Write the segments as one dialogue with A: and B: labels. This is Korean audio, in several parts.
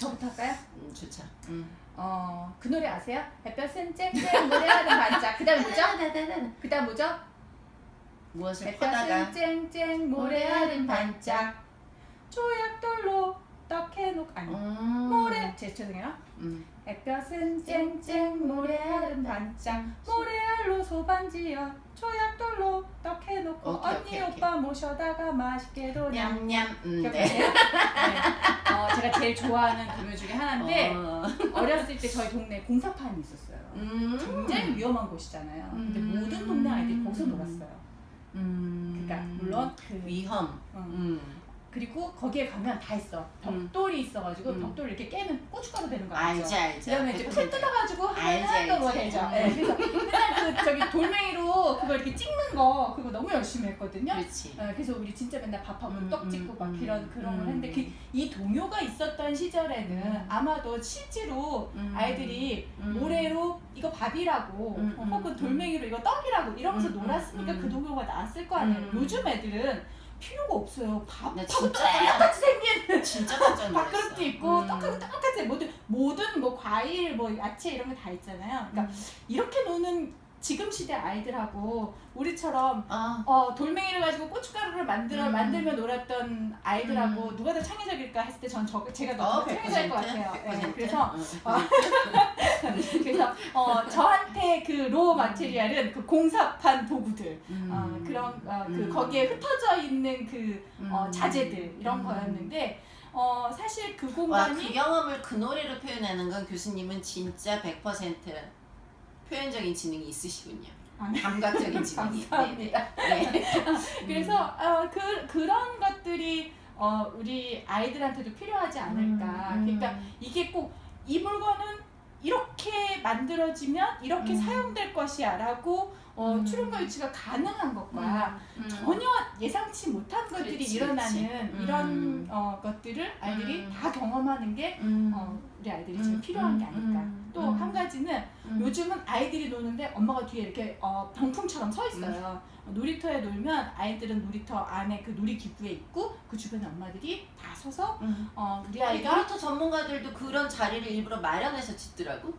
A: 저부터 할까요?
B: 좋죠.
A: 그 노래 아세요? 햇볕은 쨍쨍 모래알은 반짝. 그다음 뭐죠? 그다음 뭐죠?
B: 무엇을 퍼다가
A: 햇볕은 쨍쨍 모래알은 반짝. 조약돌로 떡해놓고 아니 모래 죄송해요. 햇볕은 쨍쨍 모래알은 반짝. 모래알로 소반지어 조약돌로 떡해놓고
B: 오케이,
A: 언니
B: 오케이,
A: 오빠 모셔다가 맛있게도
B: 냠냠. 네.
A: 기억나세요? 네. 제가 제일 좋아하는 교묘 중에 하나인데 어렸을 때 저희 동네에 공사판이 있었어요. 굉장히 위험한 곳이잖아요. 근데 모든 동네 아이들이 거기서 놀았어요. 그러니까 물론 그
B: 위험.
A: 그리고 거기에 가면 다 있어. 벽돌이 있어가지고 벽돌을 이렇게 깨면 고춧가루 되는 거 알죠?
B: 알지.
A: 그다음에 이제 풀 뜯어가지고
B: 알지,
A: 하나도 뭐
B: 알지.
A: 되죠. 네, 그래서 맨날 그 저기 돌멩이로 그거 이렇게 찍는 거 그거 너무 열심히 했거든요.
B: 그렇지.
A: 그래서 우리 진짜 맨날 밥하고 떡 찍고 막 그런 걸
B: 음.
A: 했는데 이 동요가 있었던 시절에는 아마도 실제로 아이들이 모래로 이거 밥이라고 혹은 돌멩이로 이거 떡이라고 이러면서 놀았으니까 그 동요가 나왔을 거 아니에요. 요즘 애들은 필요가 없어요. 밥하고 똑같이 생긴
B: 진짜 깜짝 놀랐어.
A: 밥그릇도 있고 떡하고 똑같이 모든 뭐 과일 뭐 야채 이런 거 다 있잖아요. 그러니까 이렇게 노는 지금 시대 아이들하고 우리처럼 돌멩이를 가지고 고춧가루를 만들면 놀았던 아이들하고 누가 더 창의적일까 했을 때 전 제가 더 창의적일 것 같아요. 네, 그래서 저한테 그 로 마테리얼은 그 공사판 도구들 그런 거기에 흩어져 있는 그 자재들 이런 거였는데 사실 그 공간이
B: 그 경험을 그 노래로 표현하는 건 교수님은 진짜 100% 표현적인 지능이 있으시군요. 감각적인 지능이.
A: 감사합니다.
B: 네.
A: 그래서 그런 것들이 우리 아이들한테도 필요하지 않을까. 그러니까 이게 꼭 이 물건은 이렇게 만들어지면 이렇게 사용될 것이야 라고 추론과 유추가 가능한 것과 전혀 예상치 못한 것들이 일어나는 이런 것들을 아이들이 다 경험하는 게 우리 아이들이 지금 필요한 게 아닐까. 또 한 가지는 요즘은 아이들이 노는데 엄마가 뒤에 이렇게 병풍처럼 서 있어요. 놀이터에 놀면 아이들은 놀이터 안에 그 놀이기구에 있고 그 주변에 엄마들이 다 서서 우리 아이가
B: 놀이터 전문가들도 그런 자리를 일부러 마련해서 짓더라고.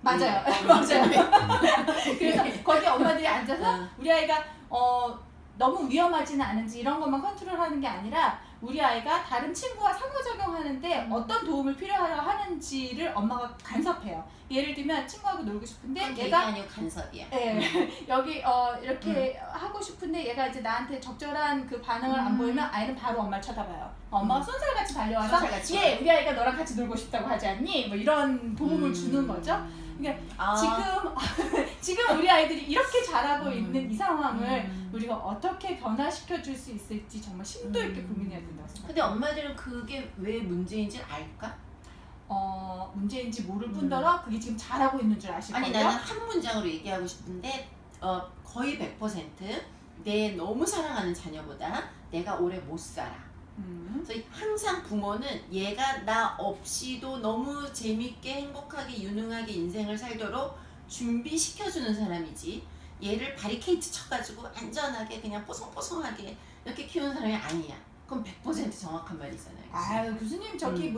A: 맞아요. 맞아요. 그래서 거기 엄마들이 앉아서 우리 아이가 너무 위험하지는 않은지 이런 것만 컨트롤하는 게 아니라 우리 아이가 다른 친구와 상호작용하는데 어떤 도움을 필요하려 하는지를 엄마가 간섭해요. 예를 들면 친구하고 놀고 싶은데 얘가
B: 아니고 간섭이야.
A: 여기 이렇게 하고 싶은데 얘가 이제 나한테 적절한 그 반응을 안 보이면 아이는 바로 엄마를 쳐다봐요. 엄마가 쏜살같이 달려와서 얘 우리 아이가 너랑 같이 놀고 싶다고 하지 않니? 뭐 이런 도움을 주는 거죠. 그러니까 지금 우리 아이들이 이렇게 자라고 있는 이 상황을 우리가 어떻게 변화시켜 줄 수 있을지 정말 심도 있게 고민해야 된다고 생각해요.
B: 근데 엄마들은 그게 왜 문제인지 알까?
A: 문제인지 모를 뿐더러 그게 지금 잘하고 있는 줄 아실 거예요?
B: 아니 나는 한 문장으로 얘기하고 싶은데 거의 100% 너무 사랑하는 자녀보다 내가 오래 못 살아. 그래서 항상 부모는 얘가 나 없이도 너무 재밌게 행복하게 유능하게 인생을 살도록 준비시켜주는 사람이지 얘를 바리케이트 쳐가지고 안전하게 그냥 뽀송뽀송하게 이렇게 키우는 사람이 아니야. 그럼 100% 정확한 말이잖아요.
A: 아유 교수님 저기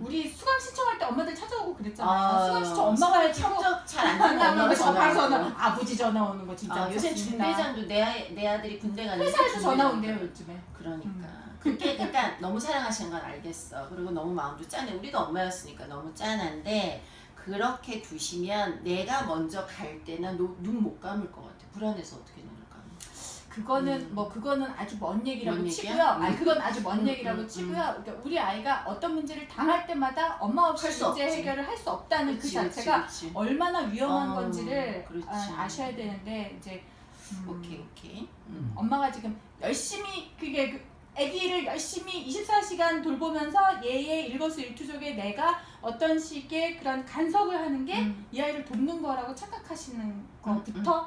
A: 우리 수강 신청할 때 엄마들 찾아오고 그랬잖아요. 수강 신청 엄마가 해주고
B: 잘안 된다고
A: 바로 전화 아버지 전화 오는 거 진짜
B: 요새 준비장도 내 아들이 군대 가는
A: 회사에서 전화 온대요 요즘에.
B: 그러니까 그러니까 너무 사랑하시는 건 알겠어. 그리고 너무 마음도 짠해. 우리도 엄마였으니까 너무 짠한데 그렇게 두시면 내가 먼저 갈 때는 눈 못 감을 것 같아. 불안해서 어떻게 눈을 감아.
A: 그거는 아주 먼 얘기라고 치고요. 그건 아주 먼 얘기라고 치고요. 그러니까 우리 아이가 어떤 문제를 당할 때마다 엄마 없이 문제 해결을 할 수 없다는 그 자체가 얼마나 위험한 건지를 아셔야 되는데 이제
B: 오케이.
A: 엄마가 지금 열심히 아기를 열심히 24시간 돌보면서 얘의 일거수일투족에 내가 어떤 식의 그런 간섭을 하는 게 이 아이를 돕는 거라고 착각하시는 것부터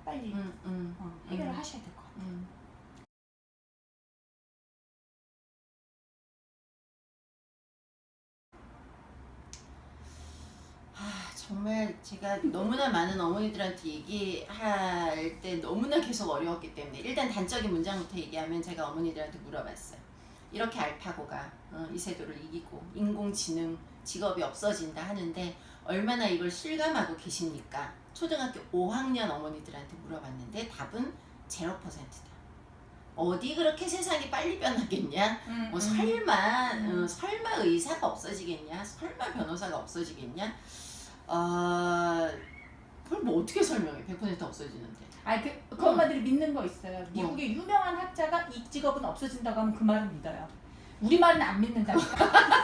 A: 빨리 해결을 하셔야 될 것 같아요.
B: 정말 제가 너무나 많은 어머니들한테 얘기할 때 너무나 계속 어려웠기 때문에 일단 단적인 문장부터 얘기하면 제가 어머니들한테 물어봤어요. 이렇게 알파고가 이세돌을 이기고 인공지능 직업이 없어진다 하는데 얼마나 이걸 실감하고 계십니까? 초등학교 5학년 어머니들한테 물어봤는데 답은 0%다. 어디 그렇게 세상이 빨리 변하겠냐? 뭐 설마 의사가 없어지겠냐? 설마 변호사가 없어지겠냐? 그걸 뭐 어떻게 설명해? 100% 없어지는데.
A: 아니 그 엄마들이 믿는 거 있어요. 미국의 유명한 학자가 이 직업은 없어진다고 하면 그 말은 믿어요. 우리 말은 안 믿는다니까.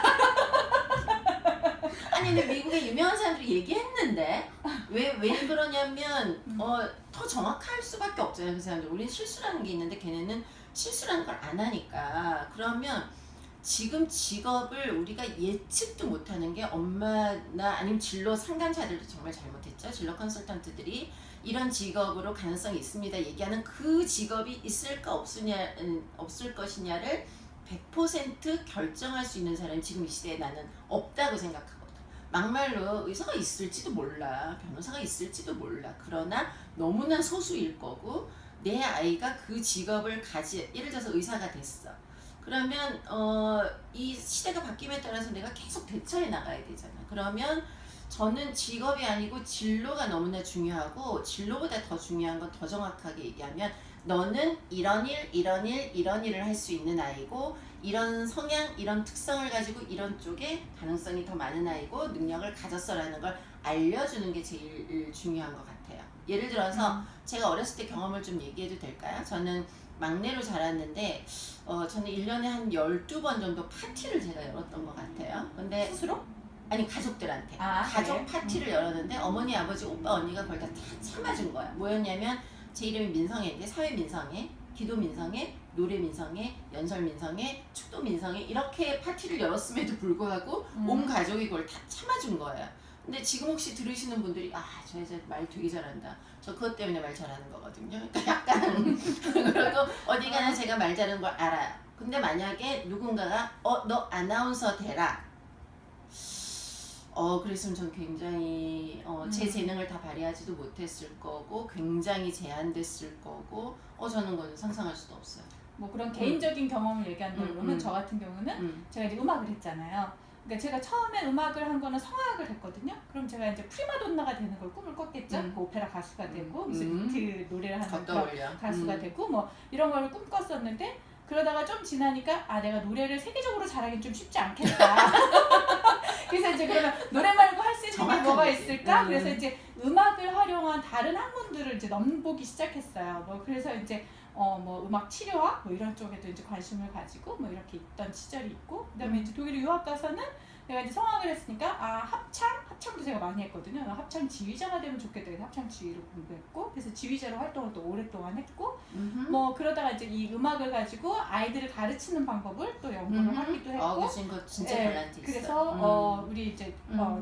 B: 아니 근데 미국의 유명한 사람들이 얘기했는데 왜 그러냐면 더 정확할 수밖에 없잖아요. 그 사람들. 우리는 실수라는 게 있는데 걔네는 실수라는 걸 안 하니까. 그러면 지금 직업을 우리가 예측도 못하는 게 엄마나 아니면 진로 상담사들도 정말 잘못했죠. 진로 컨설턴트들이 이런 직업으로 가능성이 있습니다 얘기하는 그 직업이 있을까 없을 것이냐를 100% 결정할 수 있는 사람이 지금 이 시대에 나는 없다고 생각하거든. 막말로 의사가 있을지도 몰라, 변호사가 있을지도 몰라. 그러나 너무나 소수일 거고 내 아이가 그 직업을 예를 들어서 의사가 됐어. 그러면 이 시대가 바뀜에 따라서 내가 계속 대처해 나가야 되잖아. 그러면 저는 직업이 아니고 진로가 너무나 중요하고 진로보다 더 중요한 건 더 정확하게 얘기하면 너는 이런 일을 할 수 있는 아이고 이런 성향, 이런 특성을 가지고 이런 쪽에 가능성이 더 많은 아이고 능력을 가졌어라는 걸 알려주는 게 제일 중요한 것 같아요. 예를 들어서 제가 어렸을 때 경험을 좀 얘기해도 될까요? 저는 막내로 자랐는데 저는 1년에 한 12번 정도 파티를 제가 열었던 것 같아요. 근데
A: 스스로?
B: 아니 가족들한테 가족
A: 그래?
B: 파티를 열었는데 어머니, 아버지, 오빠, 언니가 그걸 다 참아준 거야. 뭐였냐면 제 이름이 민성애인데 사회민성애, 기도민성애, 노래민성애, 연설민성애, 축도민성애 이렇게 파티를 열었음에도 불구하고 온 가족이 그걸 다 참아준 거예요. 근데 지금 혹시 들으시는 분들이 저 여자 말 되게 잘한다. 저 그것 때문에 말 잘하는 거거든요. 그러니까 약간 그리고 어디 가나 제가 말 잘하는 걸 알아요. 근데 만약에 누군가가 너 아나운서 되라. 그랬으면 전 굉장히 제 재능을 다 발휘하지도 못했을 거고 굉장히 제한됐을 거고 저는 그건 상상할 수도 없어요.
A: 뭐 그런 개인적인 경험을 얘기한다고 그러면 저 같은 경우는 제가 이제 음악을 했잖아요. 그러니까 제가 처음에 음악을 한 거는 성악을 했거든요. 그럼 제가 이제 프리마돈나가 되는 걸 꿈을 꿨겠죠. 그 오페라 가수가 되고 무슨 비트 노래를 하는 그런 가수가 되고 뭐 이런 걸 꿈꿨었는데 그러다가 좀 지나니까 내가 노래를 세계적으로 잘하긴 좀 쉽지 않겠다. 그래서 이제 그러면 노래 말고 할 수 있는 게 뭐가 있을까? 그래서 이제 음악을 활용한 다른 학문들을 이제 넘보기 시작했어요. 뭐 그래서 이제 뭐 음악 치료학 뭐 이런 쪽에도 이제 관심을 가지고 뭐 이렇게 있던 시절이 있고 그다음에 이제 독일 유학 가서는 내가 이제 성악을 했으니까 합창도 제가 많이 했거든요. 합창 지휘자가 되면 좋겠다 해서 합창 지휘로 공부했고 그래서 지휘자로 활동을 또 오랫동안 했고 뭐 그러다가 이제 이 음악을 가지고 아이들을 가르치는 방법을 또 연구를 하기도 했고
B: 거 진짜 탤런트 있어.
A: 그래서 우리 이제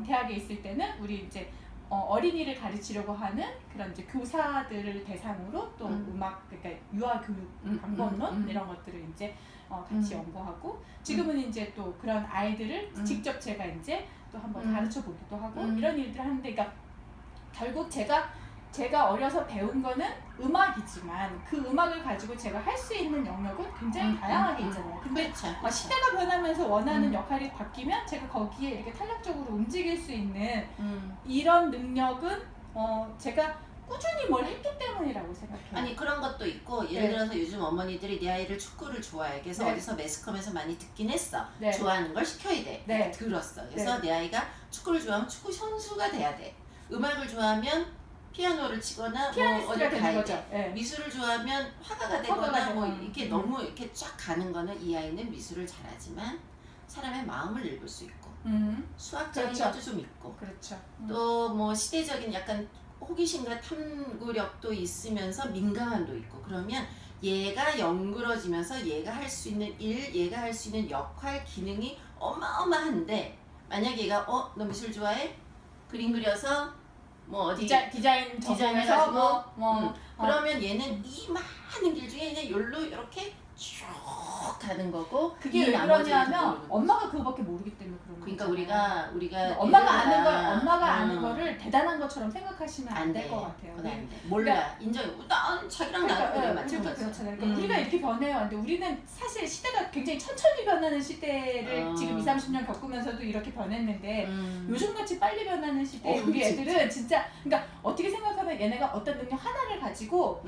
A: 대학에 있을 때는 우리 이제 어린이를 가르치려고 하는 그런 이제 교사들을 대상으로 또 음악 그러니까 유아 교육 방법론 이런 것들을 이제 같이 연구하고 지금은 이제 또 그런 아이들을 직접 제가 이제 또 한번 가르쳐 보기도 하고 이런 일들을 하는데 그러니까 결국 제가 어려서 배운 거는 음악이지만 그 음악을 가지고 제가 할 수 있는 영역은 굉장히 다양하게 있잖아요. 근데
B: 그렇죠.
A: 시대가 변하면서 원하는 역할이 바뀌면 제가 거기에 이렇게 탄력적으로 움직일 수 있는 이런 능력은 제가 꾸준히 뭘 했기 때문이라고 생각해요.
B: 아니 그런 것도 있고 예를 들어서 요즘 어머니들이 내 아이를 축구를 좋아해. 그래서 어디서 매스컴에서 많이 듣긴 했어. 좋아하는 걸 시켜야 돼. 들었어. 그래서 내 아이가 축구를 좋아하면 축구 선수가 돼야 돼. 음악을 좋아하면 피아노를 치거나 뭐 어디 가야 돼. 미술을 좋아하면 화가가 되거나 뭐 이렇게 너무 이렇게 쫙 가는 거는 이 아이는 미술을 잘하지만 사람의 마음을 읽을 수 있고 수학적인 것도 좀 있고 또 뭐 시대적인 약간 호기심과 탐구력도 있으면서 민감함도 있고 그러면 얘가 연그러지면서 얘가 할 수 있는 얘가 할 수 있는 역할, 기능이 어마어마한데 만약에 얘가 너 미술 좋아해? 그림 그려서 뭐 어디 디자인해서 그러면 얘는 이 많은 길 중에 그냥 요렇게 쭉 가는 거고
A: 그게
B: 이
A: 왜
B: 나머지는 다
A: 그러냐면
B: 모르는 거지.
A: 엄마가 그거밖에 모르기 때문에 그런
B: 그러니까
A: 거잖아요.
B: 우리가
A: 엄마가 아는 걸
B: 얘들아,
A: 엄마가 아는 거를 대단한 것처럼 생각하시면 안 될 것 같아요.
B: 그건 안 돼. 몰라. 인정해. 난 자기랑 나도 그래
A: 우리도
B: 마찬가지야.
A: 그렇잖아요. 그러니까 우리가 이렇게 변해요. 근데 우리는 사실 시대가 굉장히 천천히 변하는 시대를 지금 20, 30년 겪으면서도 이렇게 변했는데 요즘같이 빨리 변하는 시대에 우리 애들은 진짜 그러니까 어떻게 생각하면 얘네가 어떤 능력 하나를 가지고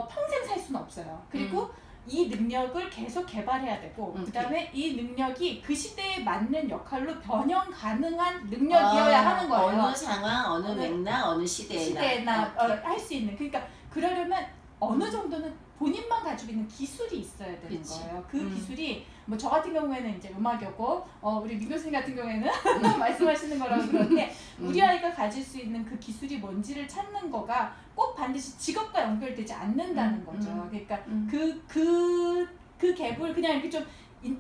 A: 평생 살 수는 없어요. 그리고 이 능력을 계속 개발해야 되고 그다음에 이 능력이 그 시대에 맞는 역할로 변형 가능한 능력이어야 하는 거예요.
B: 어느 상황, 어느 맥락, 어느
A: 시대나 할 수 있는. 그러니까 그러려면 어느 정도는 본인만 가지고 있는 기술이 있어야 되는
B: 그치.
A: 거예요. 그 기술이 뭐 저 같은 경우에는 이제 음악이었고 우리 민 교수님 같은 경우에는 말씀하시는 거라고 들었는데 우리 아이가 가질 수 있는 그 기술이 뭔지를 찾는 거가 꼭 반드시 직업과 연결되지 않는다는 거죠. 그러니까 그 갭을 그냥 이렇게 좀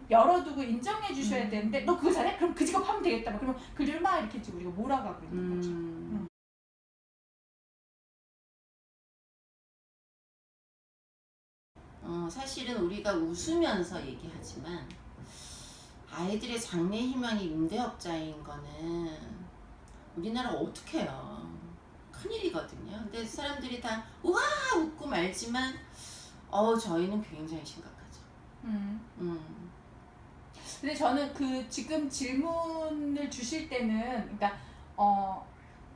A: 열어두고 인정해 주셔야 되는데 너 그거 잘해? 그럼 그 직업 하면 되겠다. 그러면 그를 막 이렇게 우리가 몰아가고 있는 거죠.
B: 사실은 우리가 웃으면서 얘기하지만 아이들의 장래 희망이 임대업자인 거는 우리나라 어떻게 해요? 큰일이거든요. 근데 사람들이 다 우와 웃고 말지만 저희는 굉장히 심각하죠.
A: 근데 저는 그 지금 질문을 주실 때는 그러니까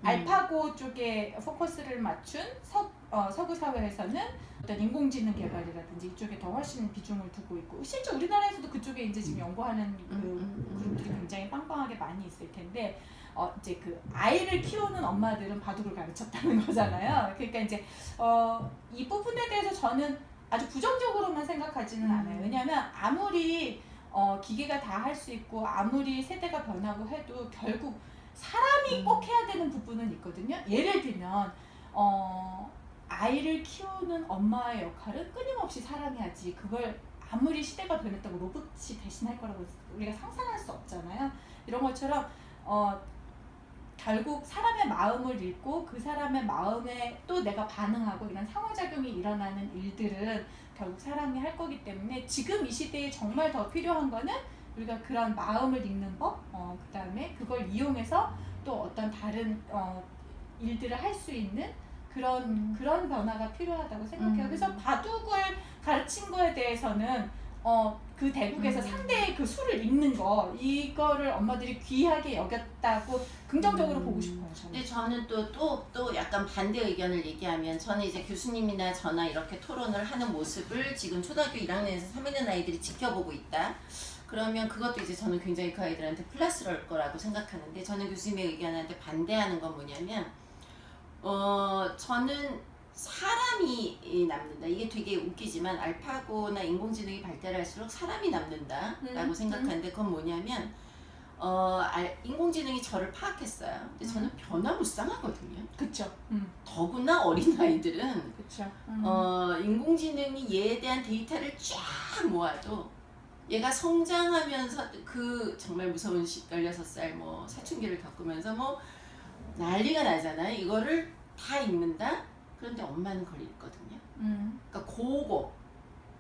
A: 알파고 쪽에 포커스를 맞춘 서구 사회에서는 어떤 인공지능 개발이라든지 이쪽에 더 훨씬 비중을 두고 있고 실제 우리나라에서도 그쪽에 이제 지금 연구하는 그 그룹들이 굉장히 빵빵하게 많이 있을 텐데 이제 그 아이를 키우는 엄마들은 바둑을 가르쳤다는 거잖아요. 그러니까 이제 이 부분에 대해서 저는 아주 부정적으로만 생각하지는 않아요. 왜냐하면 아무리 기계가 다 할 수 있고 아무리 세대가 변하고 해도 결국 사람이 꼭 해야 되는 부분은 있거든요. 예를 들면 아이를 키우는 엄마의 역할은 끊임없이 사람이 하지 그걸 아무리 시대가 변했다고 로봇이 대신할 거라고 우리가 상상할 수 없잖아요. 이런 것처럼 결국 사람의 마음을 읽고 그 사람의 마음에 또 내가 반응하고 이런 상호작용이 일어나는 일들은 결국 사람이 할 거기 때문에 지금 이 시대에 정말 더 필요한 거는 우리가 그런 마음을 읽는 법, 그 다음에 그걸 이용해서 또 어떤 다른 일들을 할 수 있는 그런 변화가 필요하다고 생각해요. 그래서 바둑을 가르친 거에 대해서는 그 대국에서 상대의 그 수를 읽는 거 이거를 엄마들이 귀하게 여겼다고 긍정적으로 보고 싶어요. 저는.
B: 근데 저는 또 약간 반대 의견을 얘기하면 저는 이제 교수님이나 저나 이렇게 토론을 하는 모습을 지금 초등학교 1학년에서 3학년 아이들이 지켜보고 있다. 그러면 그것도 이제 저는 굉장히 그 아이들한테 플러스럴 거라고 생각하는데 저는 교수님의 의견한테 반대하는 건 뭐냐면 저는 사람이 남는다. 이게 되게 웃기지만 알파고나 인공지능이 발달할수록 사람이 남는다라고 생각하는데 그건 뭐냐면 인공지능이 저를 파악했어요. 근데 저는 변화무쌍하거든요.
A: 그쵸.
B: 더구나 어린아이들은
A: 그쵸.
B: 인공지능이 얘에 대한 데이터를 쫙 모아도 얘가 성장하면서 그 정말 무서운 16살 뭐 사춘기를 겪으면서 뭐 난리가 나잖아요. 이거를 다 읽는다? 그런데 엄마는 그걸 읽거든요. 그러니까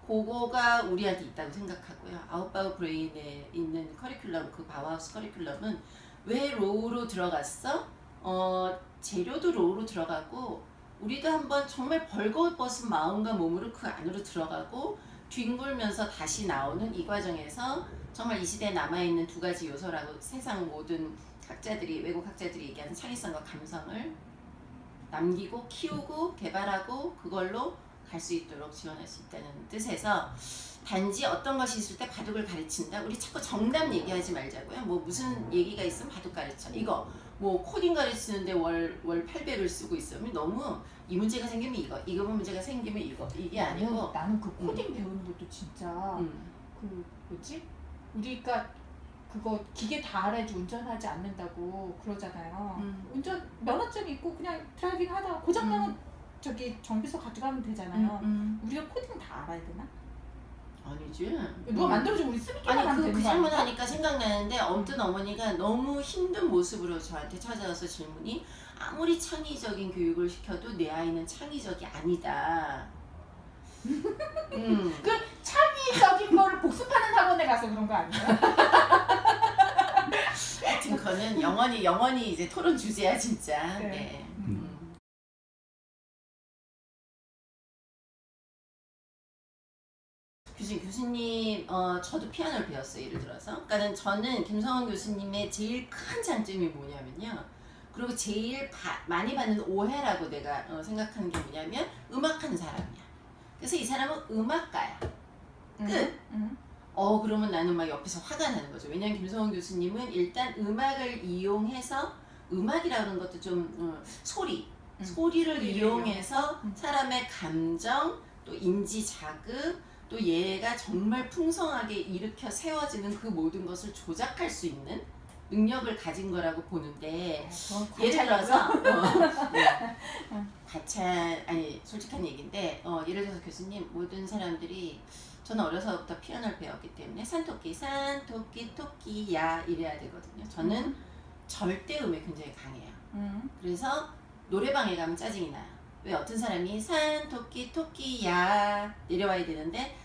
B: 그거가 우리한테 있다고 생각하고요. 아웃바우 브레인에 있는 커리큘럼, 그 바우하우스 커리큘럼은 왜 로우로 들어갔어? 재료도 로우로 들어가고 우리도 한번 정말 벌거벗은 마음과 몸으로 그 안으로 들어가고 뒹굴면서 다시 나오는 이 과정에서 정말 이 시대에 남아있는 두 가지 요소라고 세상 모든 외국 학자들이 얘기하는 창의성과 감성을 남기고 키우고 개발하고 그걸로 갈 수 있도록 지원할 수 있다는 뜻에서 단지 어떤 것이 있을 때 바둑을 가르친다. 우리 자꾸 정답 얘기하지 말자고요. 뭐 무슨 얘기가 있으면 바둑 가르쳐. 이거 뭐 코딩 가르치는데 월 800을 쓰고 있으면 너무 이 문제가 생기면 이거 문제가 생기면 이게 아니고
A: 나는 그 코딩 배우는 것도 진짜 그 뭐지? 우리가 그거 기계 다 알아야지 운전하지 않는다고 그러잖아요. 운전 면허증 있고 그냥 드라이빙 하다가 고장나면 저기 정비소 가져가면 되잖아요. 우리가 코딩 다 알아야 되나?
B: 아니지.
A: 누가 만들어주면 우리 쓰기만 하면 되는
B: 그
A: 거 아니야?
B: 질문하니까 생각나는데 어떤 어머니가 너무 힘든 모습으로 저한테 찾아와서 질문이 아무리 창의적인 교육을 시켜도 내 아이는 창의적이 아니다.
A: 그 창의적 나서 그런 거 아니에요?
B: 하여튼 그거는 영원히 이제 토론 주제야 진짜.
A: 네.
B: 네. 교수님, 저도 피아노를 배웠어요. 예를 들어서. 그러니까는 저는 김성원 교수님의 제일 큰 장점이 뭐냐면요. 그리고 제일 많이 받는 오해라고 내가 생각하는 게 뭐냐면 음악하는 사람이야. 그래서 이 사람은 음악가야. 끝. 그러면 나는 막 옆에서 화가 나는 거죠. 왜냐면 김성원 교수님은 일단 음악을 이용해서 음악이라고 하는 것도 좀 소리를 이용해서 사람의 감정, 또 인지 자극, 또 얘가 정말 풍성하게 일으켜 세워지는 그 모든 것을 조작할 수 있는 능력을 가진 거라고 보는데 예를 들어서 솔직한 얘기인데 예를 들어서 교수님 모든 사람들이 저는 어려서부터 피아노를 배웠기 때문에 산토끼 토끼야 이래야 되거든요. 저는 절대음에 굉장히 강해요. 그래서 노래방에 가면 짜증이 나요. 왜 어떤 사람이 토끼야 내려와야 되는데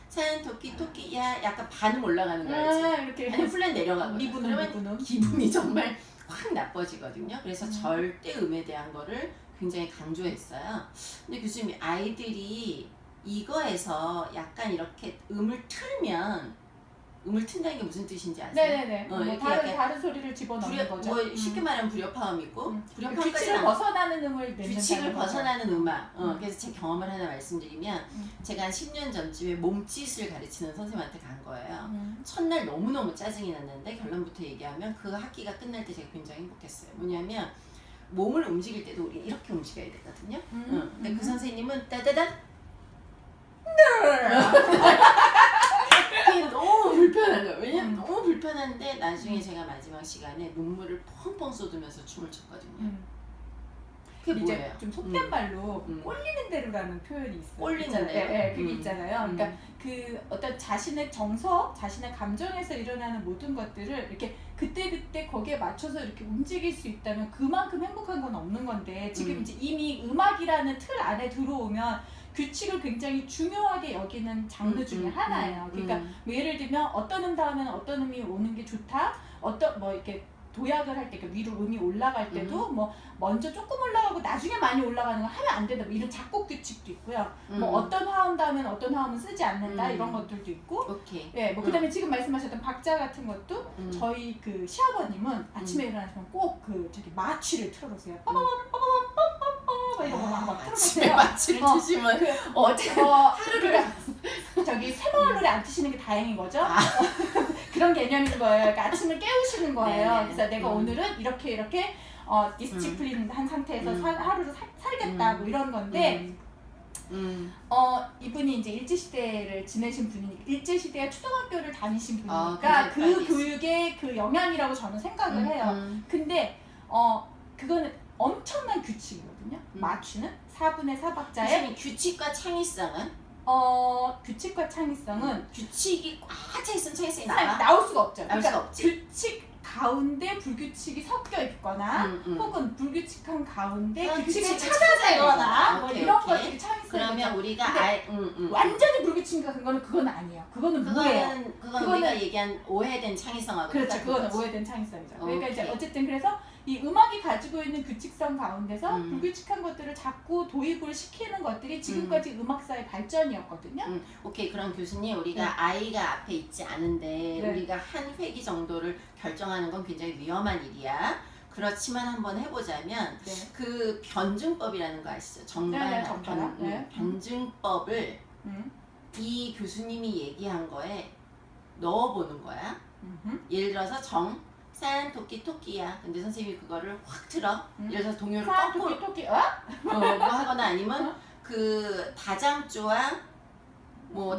B: 토끼야 약간 반음 올라가는 거 알지?
A: 이렇게
B: 아니 플랫 내려가거든.
A: 리브는
B: 기분이 정말 확 나빠지거든요. 그래서 절대 음에 대한 거를 굉장히 강조했어요. 근데 교수님 아이들이 이거에서 약간 이렇게 음을 튼다는 게 무슨 뜻인지 아세요?
A: 네네네. 다른 소리를 집어넣는 거죠.
B: 쉽게 말하면 불협화음이고
A: 규칙을 벗어나는 음을 낸다는
B: 규칙을
A: 거죠.
B: 벗어나는 음악. 그래서 제 경험을 하나 말씀드리면 제가 한 10년 전쯤에 몸짓을 가르치는 선생님한테 간 거예요. 첫날 너무너무 짜증이 났는데 결론부터 얘기하면 그 학기가 끝날 때 제가 굉장히 행복했어요. 뭐냐면 몸을 움직일 때도 우리 이렇게 움직여야 되거든요. 근데 그 선생님은 따다단 그게 너무 불편한 거예요. 왜냐면 너무 불편한데 나중에 제가 마지막 시간에 눈물을 펑펑 쏟으면서 춤을 췄거든요. 그게
A: 이제
B: 뭐예요?
A: 좀 속된 말로 꼴리는 대로라는 표현이 있어요.
B: 꼴리는 대로?
A: 네, 그게 있잖아요. 그러니까 그 어떤 자신의 정서, 자신의 감정에서 일어나는 모든 것들을 이렇게 그때 거기에 맞춰서 이렇게 움직일 수 있다면 그만큼 행복한 건 없는 건데 지금 이제 이미 음악이라는 틀 안에 들어오면 규칙을 굉장히 중요하게 여기는 장르 중에 하나예요. 그러니까 뭐 예를 들면 어떤 음 다음에는 어떤 음이 오는 게 좋다. 이렇게 도약을 할 때, 그러니까 위로 음이 올라갈 때도 뭐 먼저 조금 올라가고 나중에 많이 올라가는 거 하면 안 된다. 뭐 이런 작곡 규칙도 있고요. 뭐 어떤 화음 다음엔 어떤 화음은 쓰지 않는다 이런 것들도 있고.
B: 오케이.
A: 예, 뭐 그다음에 지금 말씀하셨던 박자 같은 것도 저희 그 시아버님은 아침에 일어나시면 꼭 저기 마취를 틀어놓으세요. 빠바밤 이런 거 막
B: 아침에
A: 틀어놓으세요.
B: 마취를 트시면 하루를
A: 저기 새마을 노래 안 트시는 게 다행인 거죠? 그런 개념인 거예요. 그러니까 아침을 깨우시는 거예요.
B: 네네.
A: 그래서 내가 오늘은 이렇게 디스플린 한 상태에서 하루를 살겠다 뭐 이런 건데 이분이 이제 일제시대를 지내신 분이니까 일제시대 초등학교를 다니신 분이니까 그 교육의 그 영향이라고 저는 생각을 해요. 근데 그거는 엄청난 규칙이거든요. 마취는 4분의 4박자에
B: 규칙과 창의성은?
A: 규칙과 창의성은
B: 규칙이 꽉 차 있으면 창의성이
A: 나올 수가 없죠.
B: 나올 수가 없지.
A: 규칙 가운데 불규칙이 섞여 있거나 혹은 불규칙한 가운데 규칙을 찾아내거나 뭐 이런 것들이 창의성이죠.
B: 그러면 우리가
A: 완전히 불규칙한 그건 아니에요. 그거는 뭐예요?
B: 그건 우리가 얘기한 오해된 창의성하고
A: 그렇죠. 그거는 오해된 창의성이죠. 그러니까 이제 어쨌든 그래서 이 음악이 가지고 있는 규칙성 가운데서 불규칙한 것들을 자꾸 도입을 시키는 것들이 지금까지 음악사의 발전이었거든요.
B: 오케이. 그럼 교수님 우리가 아이가 앞에 있지 않은데 우리가 한 회기 정도를 결정하는 건 굉장히 위험한 일이야. 그렇지만 한번 해보자면 그 변증법이라는 거 아시죠? 변증법을 이 교수님이 얘기한 거에 넣어보는 거야. 예를 들어서 토끼야. 근데 선생님이 그거를 확 틀어. 예를 들어서 동요를 거꾸로 뭐 하거나 아니면 그 다장조와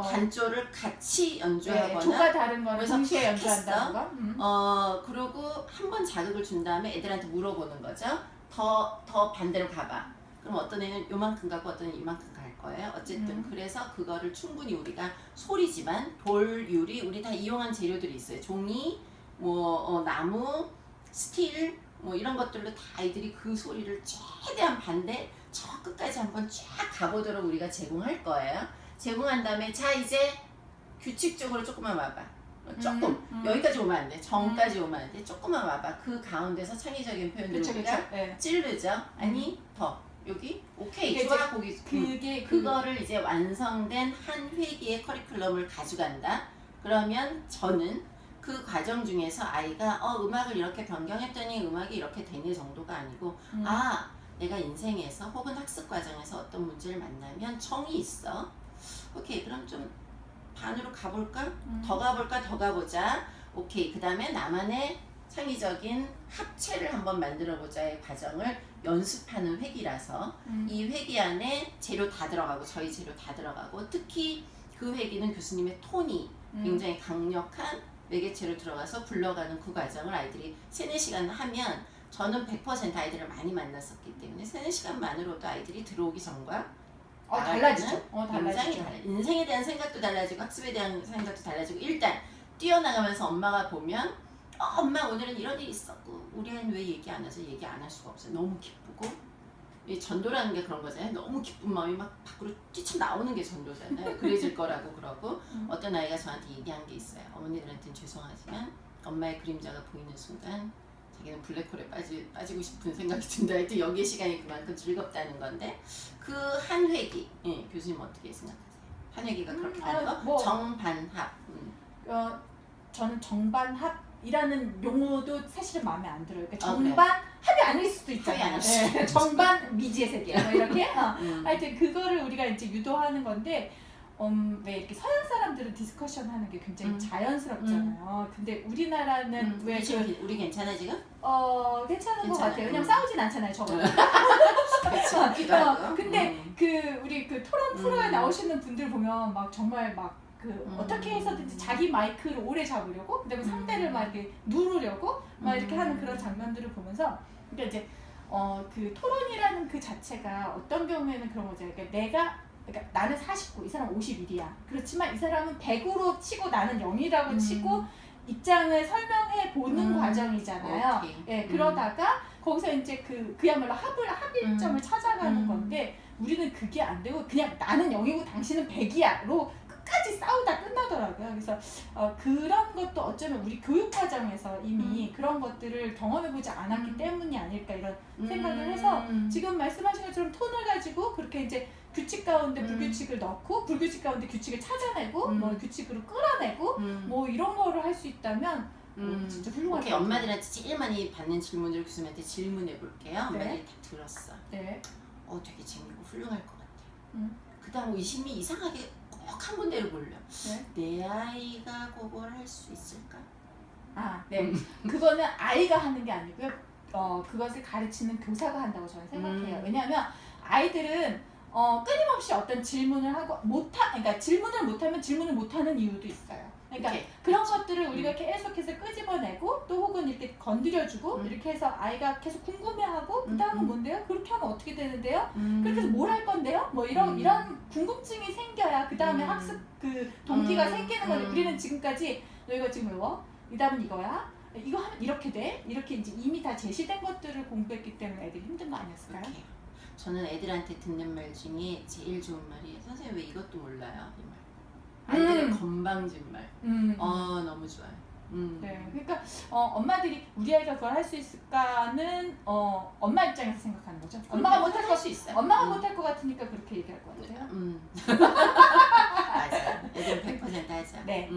B: 단조를 같이 연주하거나
A: 조가 다른 거를 동시에 연주한다는 거.
B: 그리고 한 번 자극을 준 다음에 애들한테 물어보는 거죠. 더 반대로 가봐. 그럼 어떤 애는 요만큼 가고 어떤 애는 이만큼 갈 거예요. 어쨌든 그래서 그거를 충분히 우리가 소리지만 돌, 유리 우리 다 이용한 재료들이 있어요. 종이 나무, 스틸 이런 것들로 다 아이들이 그 소리를 최대한 저 끝까지 한번 쫙 가보도록 우리가 제공할 거예요. 제공한 다음에 자 이제 규칙적으로 조금만 와봐. 조금 여기까지 오면 안 돼. 정까지 오면 안 돼. 조금만 와봐. 그 가운데서 창의적인 표현들을
A: 그쵸,
B: 우리가
A: 그쵸. 네.
B: 찌르죠. 아니 더 여기 오케이
A: 그게
B: 좋아 거기
A: 그게
B: 그거를 이제 완성된 한 회기의 커리큘럼을 가져간다. 그러면 저는 그 과정 중에서 아이가 음악을 이렇게 변경했더니 음악이 이렇게 되네 정도가 아니고 아 내가 인생에서 혹은 학습 과정에서 어떤 문제를 만나면 정이 있어. 오케이 그럼 좀 반으로 가볼까? 더 가볼까? 더 가보자. 오케이 그 다음에 나만의 창의적인 합체를 한번 만들어보자의 과정을 연습하는 회기라서 이 회기 안에 재료 다 들어가고 저희 재료 다 들어가고 특히 그 회기는 교수님의 톤이 굉장히 강력한 매개체로 들어가서 불러가는 그 과정을 아이들이 3-4시간 하면 저는 100% 아이들을 많이 만났었기 때문에 3-4시간만으로도 아이들이 들어오기 전과
A: 달라지죠.
B: 굉장히
A: 달라지죠.
B: 달라요. 인생에 대한 생각도 달라지고 학습에 대한 생각도 달라지고 일단 뛰어나가면서 엄마가 보면 엄마 오늘은 이런 일이 있었고 우리 아이는 왜 얘기 안 하죠? 얘기 안 할 수가 없어요. 너무 기쁘고 이 전도라는 게 그런 거잖아요. 너무 기쁜 마음이 막 밖으로 뛰쳐나오는 게 전도잖아요. 그래질 거라고 그러고 어떤 아이가 저한테 얘기한 게 있어요. 어머니들한테는 죄송하지만 엄마의 그림자가 보이는 순간 자기는 블랙홀에 빠지고 싶은 생각이 든다. 하여튼 여기의 시간이 그만큼 즐겁다는 건데 그 한 회기 교수님 어떻게 생각하세요? 한 회기가 그렇게 하는 거? 정반합
A: 저는 정반합이라는 용어도 사실은 마음에 안 들어요. 그러니까
B: 그래요?
A: 정반 합이 아닐 수도 있잖아요.
B: 합이 아닐 수도
A: 네. 정반 미지의 세계 뭐 이렇게 하여튼 그거를 우리가 이제 유도하는 건데 왜 이렇게 서양 사람들은 디스커션 하는 게 굉장히 자연스럽잖아요. 근데 우리나라는 왜
B: 우리 괜찮아 지금?
A: 괜찮은 것 같아요. 왜냐면 싸우진 않잖아요, 저거.
B: 그렇죠.
A: 근데 우리 그 토론 프로에 나오시는 분들 보면 막 정말 막 어떻게 해서든지 자기 마이크를 오래 잡으려고 그다음에 상대를 막 이렇게 누르려고 막 이렇게 하는 그런 장면들을 보면서 그러니까 이제 그 토론이라는 그 자체가 어떤 경우에는 그런 거죠. 그러니까 나는 49, 이 사람 51이야. 그렇지만 이 사람은 100으로 치고 나는 0이라고 치고 입장을 설명해 보는 과정이잖아요. 예, 그러다가 거기서 이제 그야말로 합일점을 찾아가는 건데 우리는 그게 안 되고 그냥 나는 0이고 당신은 100이야로 끝까지 싸우다 끝나더라고요. 그래서 그런 것도 어쩌면 우리 교육 과정에서 이미 그런 것들을 경험해보지 않았기 때문이 아닐까 이런 생각을 해서 지금 말씀하신 것처럼 톤을 가지고 그렇게 이제 규칙 가운데 불규칙을 넣고 불규칙 가운데 규칙을 찾아내고 뭐 규칙으로 끌어내고 뭐 이런 거를 할 수 있다면 진짜 훌륭할 것
B: 오케이,
A: 같아요.
B: 엄마들한테 제일 많이 받는 질문을 교수님한테 질문해 볼게요. 엄마들이 다 들었어.
A: 네.
B: 되게 재밌고 훌륭할 것 같아. 그 다음 의심이 이상하게 꼭 한 군데를 몰려. 내 아이가 그걸 할 수 있을까?
A: 네. 그거는 아이가 하는 게 아니고요. 그것을 가르치는 교사가 한다고 저는 생각해요. 왜냐하면 아이들은 끊임없이 어떤 질문을 하고 그러니까 질문을 못하면 질문을 못하는 이유도 있어요. 그러니까 그런 것들을 우리가 계속해서 끄집어내고 또 혹은 이렇게 건드려주고 이렇게 해서 아이가 계속 궁금해하고 그 다음은 뭔데요? 그렇게 하면 어떻게 되는데요? 그렇게 해서 뭘 할 건데요? 뭐 이런 궁금증이 생겨야 그 다음에 학습 동기가 생기는 건데 우리는 지금까지 너 이거 지금 외워? 이 다음은 이거야? 이거 하면 이렇게 돼? 이렇게 이제 이미 다 제시된 것들을 공부했기 때문에 애들이 힘든 거 아니었을까요?
B: 저는 애들한테 듣는 말 중에 제일 좋은 말이 선생님 왜 이것도 몰라요? 이 말. 아이들의 건방진 말. 너무 좋아요.
A: 네, 그러니까 엄마들이 우리 아이가 그걸 할 수 있을까는 엄마 입장에서 생각하는 거죠. 엄마가 못할
B: 할 수 있어요.
A: 엄마가 못할 것 같으니까 그렇게 얘기할 것 같아요.
B: 맞아요. 애들은 100% 하죠.
A: 네.